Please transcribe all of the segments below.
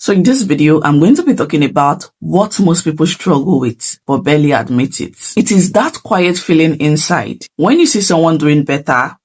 So in this video, I'm going to be talking about what most people struggle with but barely admit it. It is that quiet feeling inside when you see someone doing better,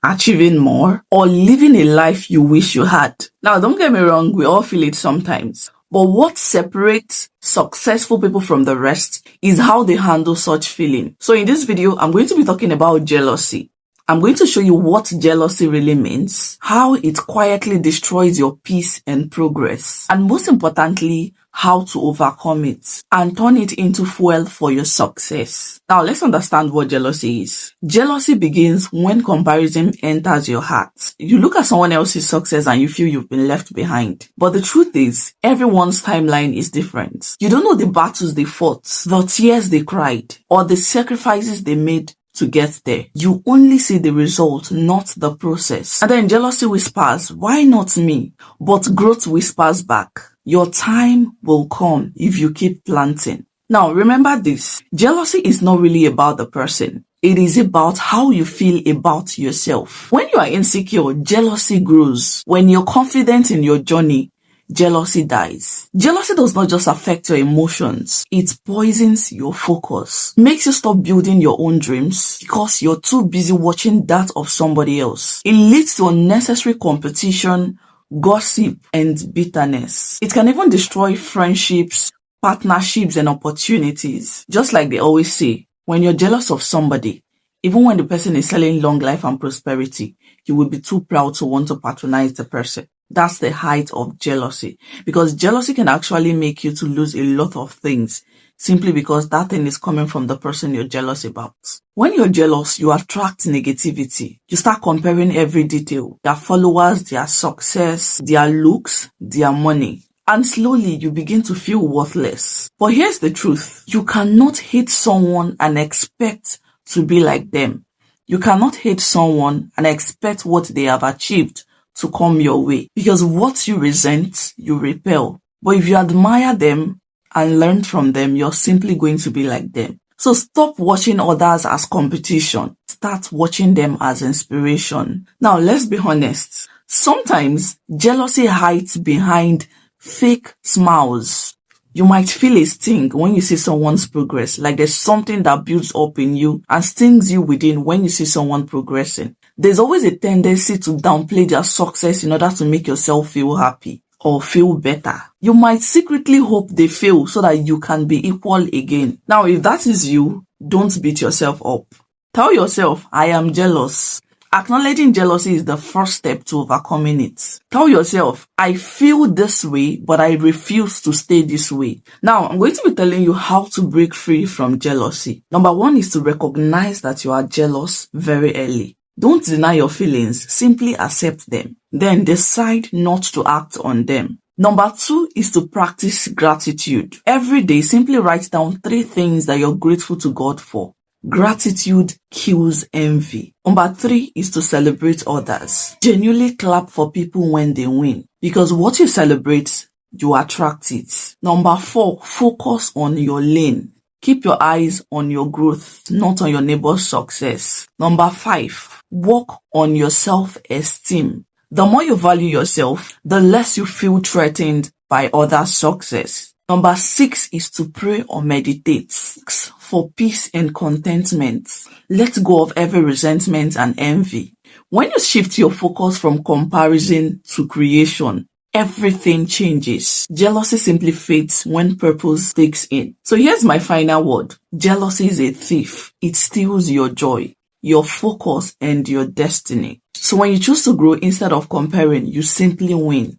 achieving more, or living a life you wish you had. Now, don't get me wrong, we all feel it sometimes. But what separates successful people from the rest is how they handle such feeling. So in this video, I'm going to be talking about jealousy. I'm going to show you what jealousy really means, how it quietly destroys your peace and progress, and most importantly, how to overcome it and turn it into fuel for your success. Now, let's understand what jealousy is. Jealousy begins when comparison enters your heart. You look at someone else's success and you feel you've been left behind. But the truth is, everyone's timeline is different. You don't know the battles they fought, the tears they cried, or the sacrifices they made to get there. You only see the result, not the process. And then jealousy whispers, why not me? But growth whispers back, your time will come if you keep planting. Now remember this, jealousy is not really about the person. It is about how you feel about yourself. When you are insecure, jealousy grows. When you're confident in your journey, jealousy dies. Jealousy does not just affect your emotions, it poisons your focus, makes you stop building your own dreams because you're too busy watching that of somebody else. It leads to unnecessary competition, gossip, and bitterness. It can even destroy friendships, partnerships, and opportunities. Just like they always say, when you're jealous of somebody, even when the person is selling long life and prosperity, you will be too proud to want to patronize the person. That's the height of jealousy, because jealousy can actually make you to lose a lot of things simply because that thing is coming from the person you're jealous about. When you're jealous, you attract negativity. You start comparing every detail, their followers, their success, their looks, their money. And slowly you begin to feel worthless. But here's the truth. You cannot hate someone and expect to be like them. You cannot hate someone and expect what they have achieved to come your way, because what you resent, you repel. But if you admire them and learn from them, you're simply going to be like them. So stop watching others as competition. Start watching them as inspiration. Now, let's be honest. Sometimes jealousy hides behind fake smiles. You might feel a sting when you see someone's progress, like there's something that builds up in you and stings you within when you see someone progressing. There's always a tendency to downplay their success in order to make yourself feel happy or feel better. You might secretly hope they fail so that you can be equal again. Now, if that is you, don't beat yourself up. Tell yourself, I am jealous. Acknowledging jealousy is the first step to overcoming it. Tell yourself, I feel this way, but I refuse to stay this way. Now, I'm going to be telling you how to break free from jealousy. Number one is to recognize that you are jealous very early. Don't deny your feelings, simply accept them. Then decide not to act on them. Number two is to practice gratitude. Every day, simply write down 3 things that you're grateful to God for. Gratitude kills envy. Number 3 is to celebrate others. Genuinely clap for people when they win, because what you celebrate, you attract it. Number 4, focus on your lane. Keep your eyes on your growth, not on your neighbor's success. Number 5, work on your self-esteem. The more you value yourself, the less you feel threatened by others' success. Number 6 is to pray or meditate. 6 for peace and contentment. Let go of every resentment and envy. When you shift your focus from comparison to creation, everything changes. Jealousy simply fades when purpose takes in. So here's my final word. Jealousy is a thief. It steals your joy, your focus, and your destiny. So when you choose to grow instead of comparing, you simply win.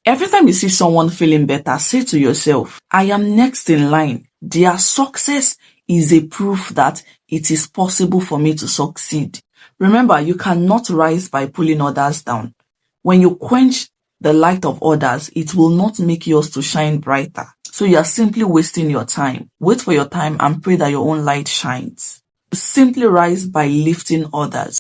Every time you see someone feeling better, say to yourself, I am next in line. Their success is a proof that it is possible for me to succeed. Remember, you cannot rise by pulling others down. When you quench the light of others, it will not make yours to shine brighter. So you are simply wasting your time. Wait for your time and pray that your own light shines. Simply rise by lifting others.